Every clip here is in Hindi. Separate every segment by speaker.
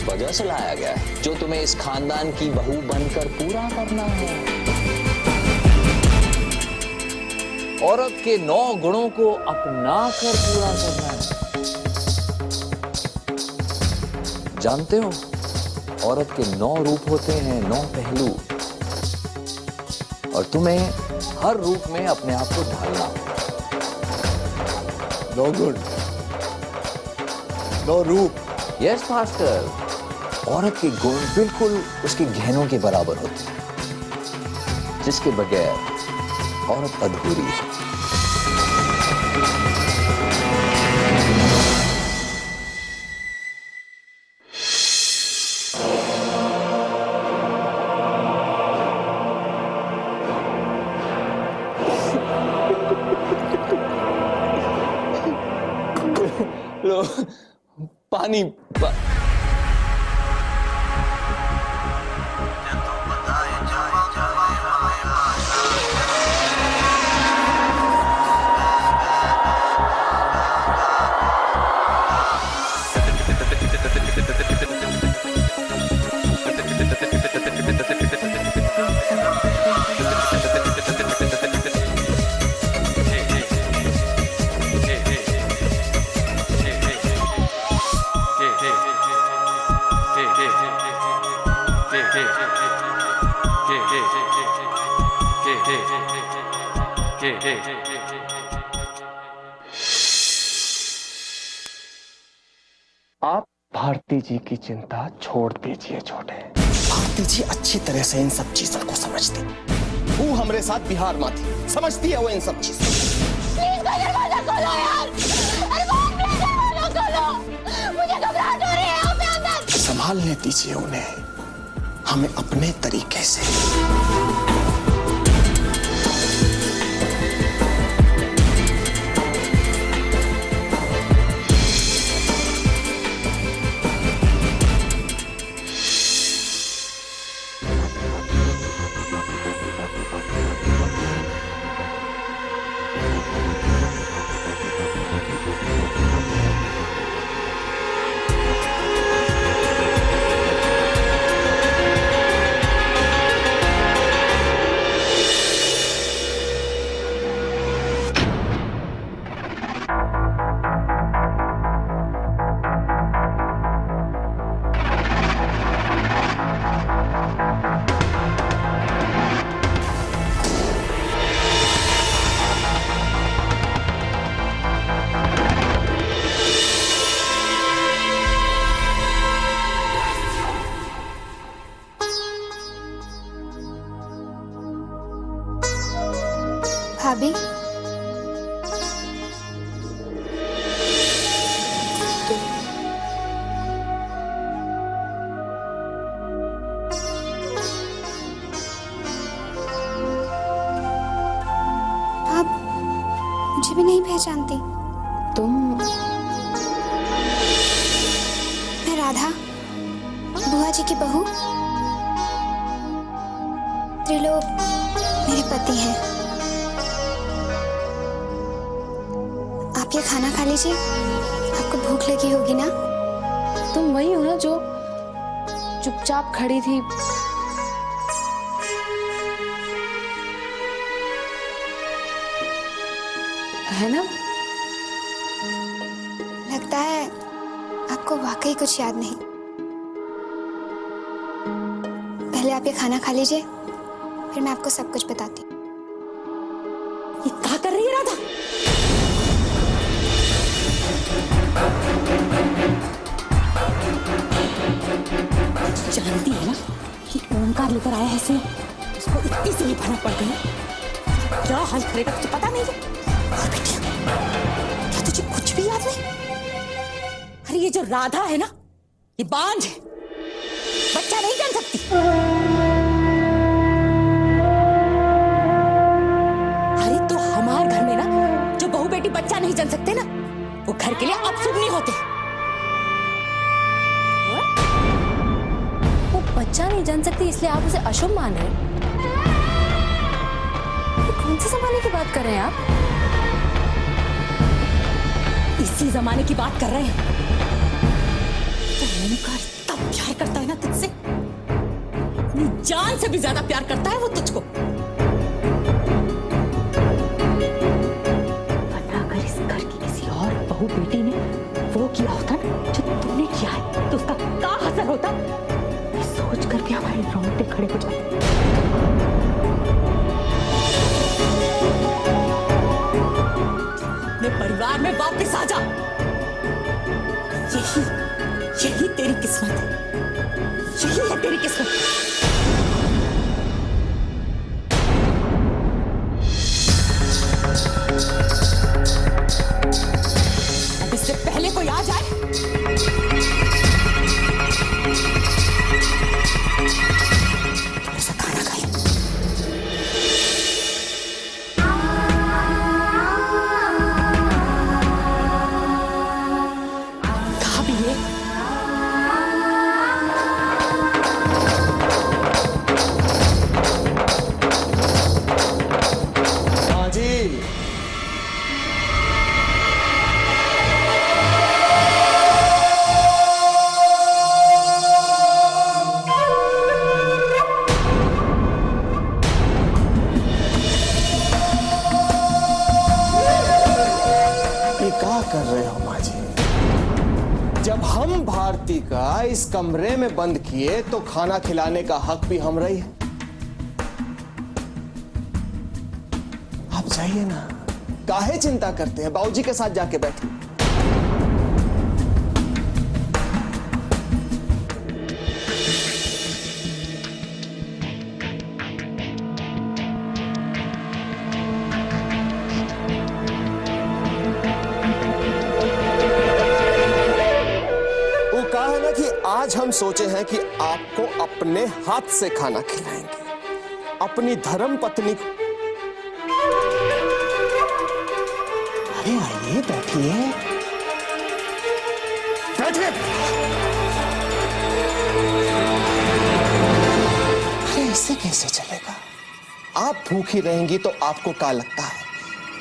Speaker 1: वजह से लाया गया है जो तुम्हें इस खानदान की बहू बनकर पूरा करना है। औरत के 9 गुणों को अपना कर पूरा करना है। जानते हो, औरत के 9 रूप होते हैं, 9 पहलू, और तुम्हें हर रूप में अपने आप को ढालना होगा।
Speaker 2: 9 गुण, 9 रूप।
Speaker 1: यस मास्टर, औरत के गुण बिल्कुल उसके गहनों के बराबर होते हैं, जिसके बगैर औरत अधूरी है। लो, पानी
Speaker 3: आप भारती जी की चिंता छोड़ दीजिए छोटे।
Speaker 4: भारती जी अच्छी तरह से इन सब चीजों को समझती। वो हमारे साथ बिहार में थी, समझती है वो इन सब चीजों।
Speaker 5: प्लीज दरवाजा खोलो यार, अरे दरवाजा खोलो, मुझे घबराहट हो रही है यहाँ पे अंदर।
Speaker 4: संभालने दीजिए उन्हें, हमें अपने तरीके से।
Speaker 6: भाभी, आप मुझे भी नहीं पहचानती?
Speaker 7: तुम?
Speaker 6: मैं राधा, बुआ जी की बहू। त्रिलोक मेरे पति हैं। आप ये खाना खा लीजिए, आपको भूख लगी होगी ना?
Speaker 7: तुम वही हो ना जो चुपचाप खड़ी थी? है ना?
Speaker 6: लगता है आपको वाकई कुछ याद नहीं। पहले आप ये खाना खा लीजिए, फिर मैं आपको सब कुछ बताती हूँ।
Speaker 7: ये क्या कर रही है राधा? जानती है ना कि ओमकार लेकर आया है इसे, उसको इतनी सी भी फर्क पड़ गई। क्या हाल करेगा तुझे पता नहीं है? और बेटिया, क्या तुझे कुछ भी याद नहीं? अरे ये जो राधा है ना, ये बांझ है, बच्चा नहीं जन सकती। अरे तो हमारे घर में ना जो बहू बेटी बच्चा नहीं जन सकते ना, वो घर के लिए अपशुभ नहीं होते। वो बच्चा नहीं जन सकती इसलिए आप उसे अशुभ मान रहे हैं? कौन से जमाने की बात कर रहे हैं आप? इसी जमाने की बात कर रहे हैं। तो ओमकार तब जान से भी ज्यादा प्यार करता है वो तुझको। वरना अगर इस घर की किसी और बहू बेटी ने वो किया होता ना जो तुमने किया है, तो उसका क्या असर होता, ये सोच कर भी हमारे रोंगटे खड़े हो जाते। अपने परिवार में वापस आ जा, यही तेरी किस्मत है, यही है तेरी किस्मत। अब इससे पहले कोई आ जाए तो ऐसा खाना खाए। कहा भी ये
Speaker 4: कर रहे हो माँ जी? जब हम भारती का इस कमरे में बंद किए तो खाना खिलाने का हक भी हमरा ही है। आप जाइए ना, काहे चिंता करते हैं, बाबूजी के साथ जाके बैठिए। आज हम सोचे हैं कि आपको अपने हाथ से खाना खिलाएंगे, अपनी धर्म पत्नी को। अरे आइए, बैठिए बैठिए। अरे ऐसे कैसे चलेगा? आप भूखी रहेंगी तो आपको क्या लगता है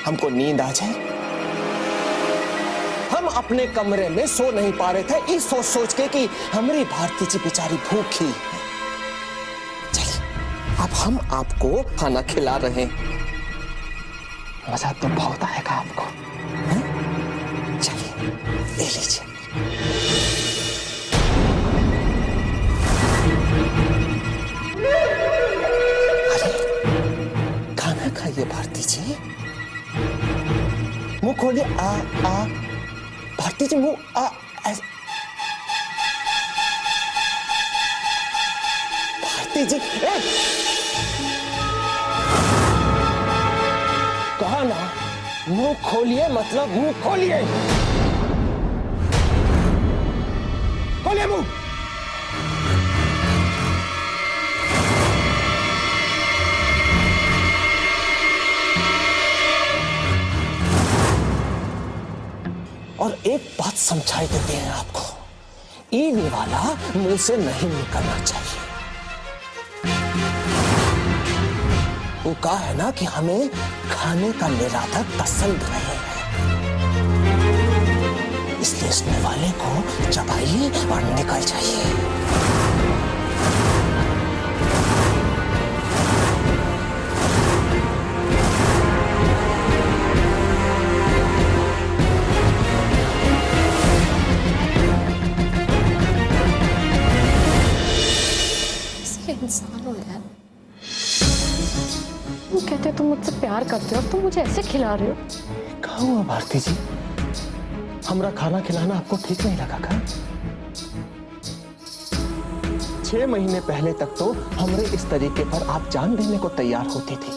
Speaker 4: हमको नींद आ जाए? हम अपने कमरे में सो नहीं पा रहे थे इस सोच सोच के कि हमारी भारती जी बेचारी भूखी है। चलिए अब हम आपको खाना खिला रहे हैं, मजा तो बहुत आएगा आपको। चलिए ले लीजिए। अरे खाना खाइए भारती जी, मुंह खोलिए। आ भारती जी मुंह भारती जी कहा ना, मुंह खोलिए, मतलब मुंह खोलिए, खोलिए मुंह। और एक बात समझाई देते हैं आपको, ये वाला मुंह से नहीं निकलना चाहिए। वो कहा है ना कि हमें खाने का निरादर पसंद नहीं है, इसलिए सुनने वाले को चबाइए और निकल जाइए।
Speaker 2: इंसान हो यार, तुम कहते तुम मुझसे प्यार करते हो, तुम मुझे ऐसे खिला रहे हो।
Speaker 4: कहा हुआ भारती जी, हमरा खाना खिलाना आपको ठीक नहीं लगा क्या? 6 महीने पहले तक तो हमरे इस तरीके पर आप जान देने को तैयार होती थी,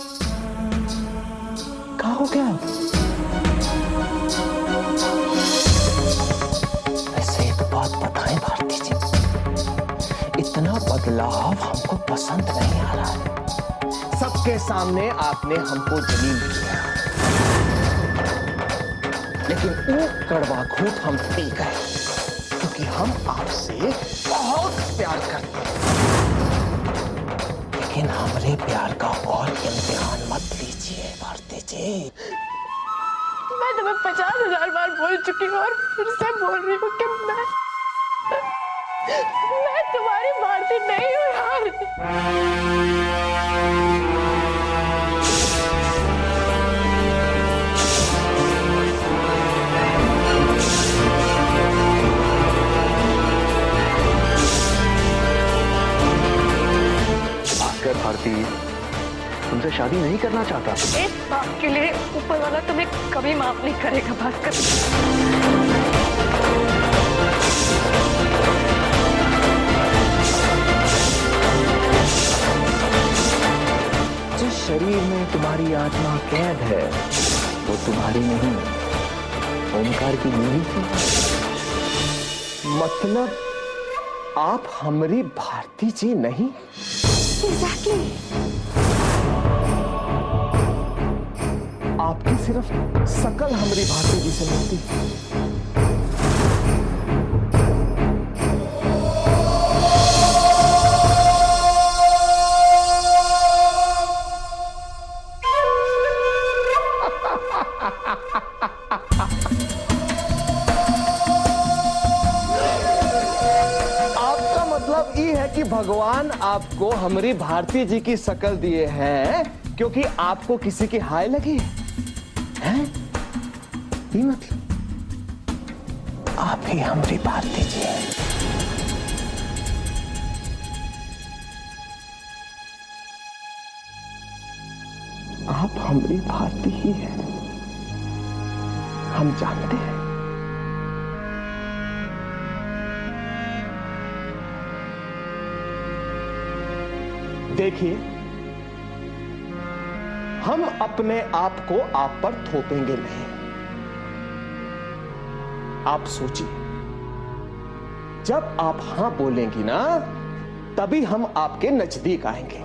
Speaker 4: कहा हो गया? ऐसे एक बात बताएं भारती जी, इतना बदलाव हमको पसंद नहीं आ रहा है। सबके सामने आपने हमको जलील किया, लेकिन वो कड़वा घूंट हम पी गए, क्योंकि हम आपसे बहुत प्यार करते हैं। लेकिन हमारे प्यार का और इम्तिहान मत लीजिए भारती जी।
Speaker 2: मैं तुम्हें 50,000 बार बोल चुकी हूँ और फिर से बोल रही हूँ कि मैं तुम्हारी भारती नहीं हूँ यार।
Speaker 3: भास्कर भारती तुमसे शादी नहीं करना चाहता।
Speaker 2: इस बात के लिए ऊपर वाला तुम्हें कभी माफ नहीं करेगा भास्कर।
Speaker 3: जिस शरीर में तुम्हारी आत्मा कैद है वो तुम्हारी नहीं, ओमकार की बीवी की।
Speaker 4: मतलब आप हमारी भारती जी नहीं?
Speaker 6: एग्जैक्टली।
Speaker 4: आपकी सिर्फ शकल हमारी भारती जी से मिलती। आपका मतलब ये है कि भगवान आपको हमारी भारती जी की शकल दिए हैं क्योंकि आपको किसी की हाय लगी है? ये मतलब आप ही हमारी भारती जी हैं। आप हमारी भारती ही हैं, हम जानते हैं। देखिए, हम अपने आप को आप पर थोपेंगे नहीं। आप सोचिए, जब आप हां बोलेंगी ना तभी हम आपके नजदीक आएंगे,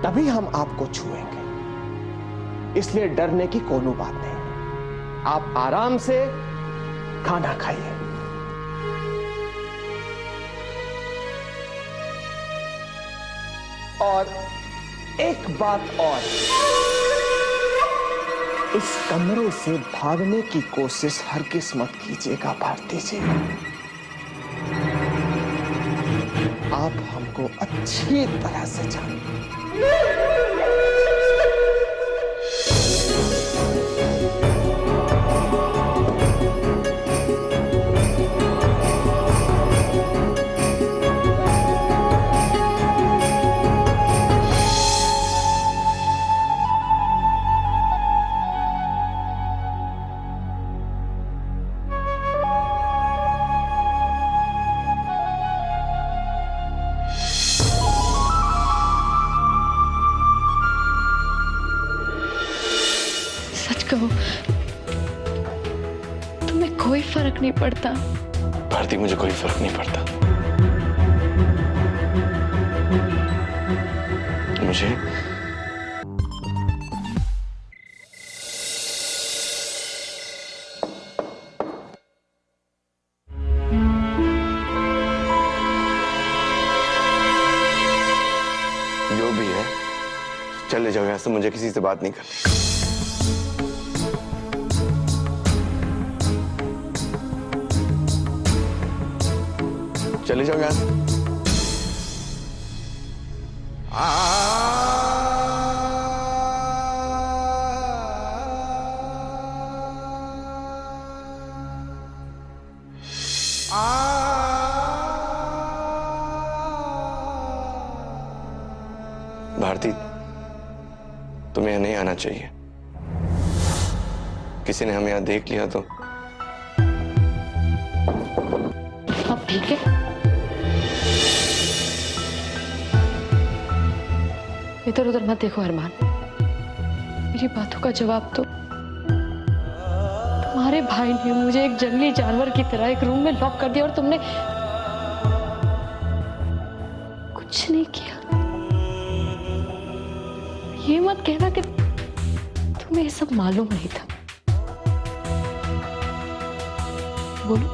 Speaker 4: तभी हम आपको छुएंगे। इसलिए डरने की कोई बात नहीं। आप आराम से खाना खाइए। और एक बात और, इस कमरे से भागने की कोशिश हरगिज़ मत कीजिएगा भारती जी। आप हमको अच्छी तरह से जानते।
Speaker 2: सच कहो, तुम्हें कोई फर्क नहीं पड़ता?
Speaker 8: भारती, मुझे कोई फर्क नहीं पड़ता। मुझे जो भी है चले जाओ यहां से, मुझे किसी से बात नहीं करनी। चले जाओ यहां से। भारती, तुम्हें यहाँ नहीं आना चाहिए। किसी ने हमें यहाँ देख लिया तो।
Speaker 2: अब ठीक है, इधर उधर मत देखो अरमान, मेरी बातों का जवाब दो। तुम्हारे भाई ने मुझे एक जंगली जानवर की तरह एक रूम में लॉक कर दिया और तुमने कुछ नहीं किया। ये मत कहना कि तुम्हें ये सब मालूम नहीं था। बोलो,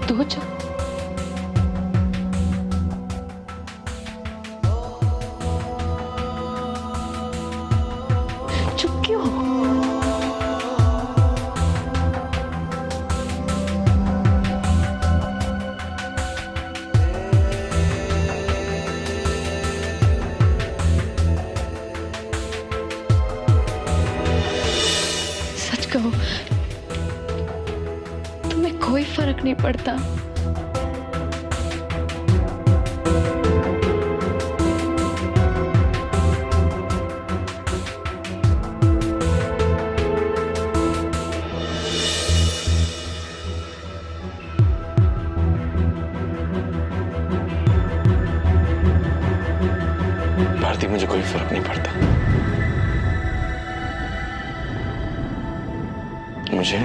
Speaker 2: दो चुप। चुप क्यों? तुम्हें कोई फर्क नहीं पड़ता।
Speaker 8: भारती, मुझे कोई फर्क नहीं पड़ता। मुझे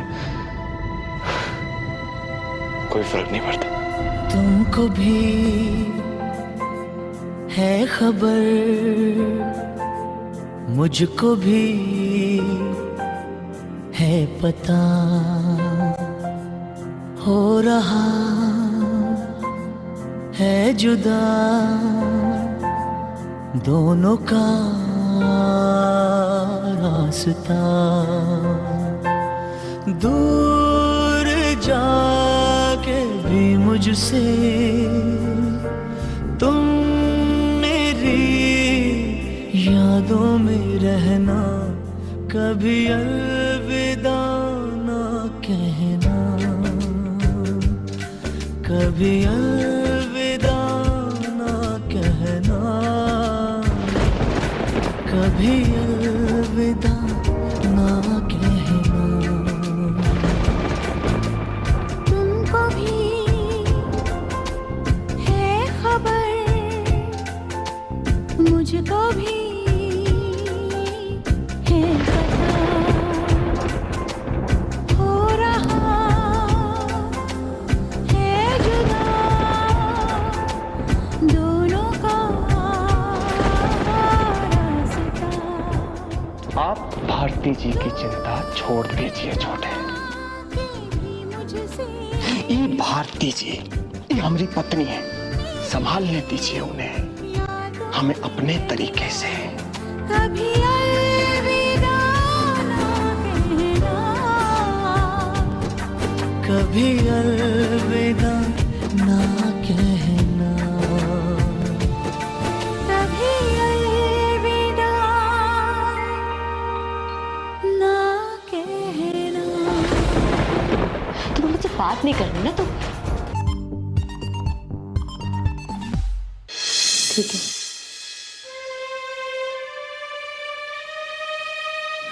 Speaker 8: कोई फर्क नहीं पड़ता।
Speaker 9: तुमको भी है खबर, मुझको भी है पता, हो रहा है जुदा दोनों का रास्ता। दूर जाके भी मुझसे तुम मेरी यादों में रहना, कभी अलविदा ना कहना, कभी अलविदा ना कहना, कभी अलविदा ना कहना।
Speaker 6: तुमको भी है खबर, मुझको भी है पता, हो रहा है जुदा दोनों का रास्ता।
Speaker 3: आप भारती जी की चिंता छोड़ दीजिए छोटे। ये भारती जी ये हमारी पत्नी है, संभालने दीजिए उन्हें, हमें अपने तरीके से।
Speaker 6: कभी अलविदा ना कहना,
Speaker 9: कभी अलविदा ना कहना,
Speaker 6: कभी अलविदा ना कहना।
Speaker 7: तुम्हें मुझसे बात नहीं करनी ना तो ठीक है।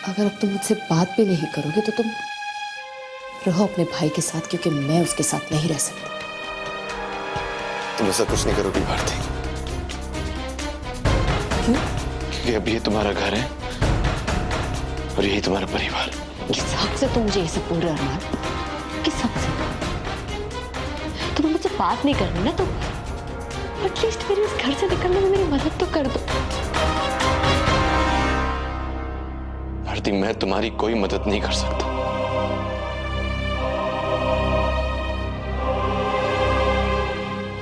Speaker 7: अगर अब तुम मुझसे बात भी नहीं करोगे तो तुम रहो अपने भाई के साथ, क्योंकि मैं उसके साथ नहीं रह सकती।
Speaker 8: तुम ऐसा कुछ नहीं करोगी भारती।
Speaker 7: क्यों?
Speaker 8: क्योंकि अब ये तुम्हारा घर है और यही तुम्हारा परिवार।
Speaker 7: किस हक से तुम मुझे ये सब बोल रहे हो अरमान? किस हक से? तुम्हें मुझसे बात नहीं करनी ना तो एटलीस्ट मेरे इस घर से निकलने में मेरी मदद तो कर दो।
Speaker 8: भारती, मैं तुम्हारी कोई मदद नहीं कर सकता।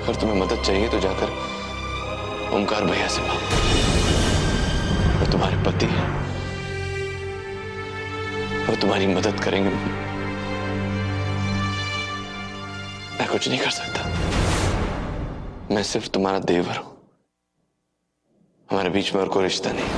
Speaker 8: अगर तुम्हें मदद चाहिए तो जाकर ओमकार भैया से मांगो। वो तुम्हारे पति हैं, वो तुम्हारी मदद करेंगे। मैं कुछ नहीं कर सकता। मैं सिर्फ तुम्हारा देवर हूं, हमारे बीच में और कोई रिश्ता नहीं।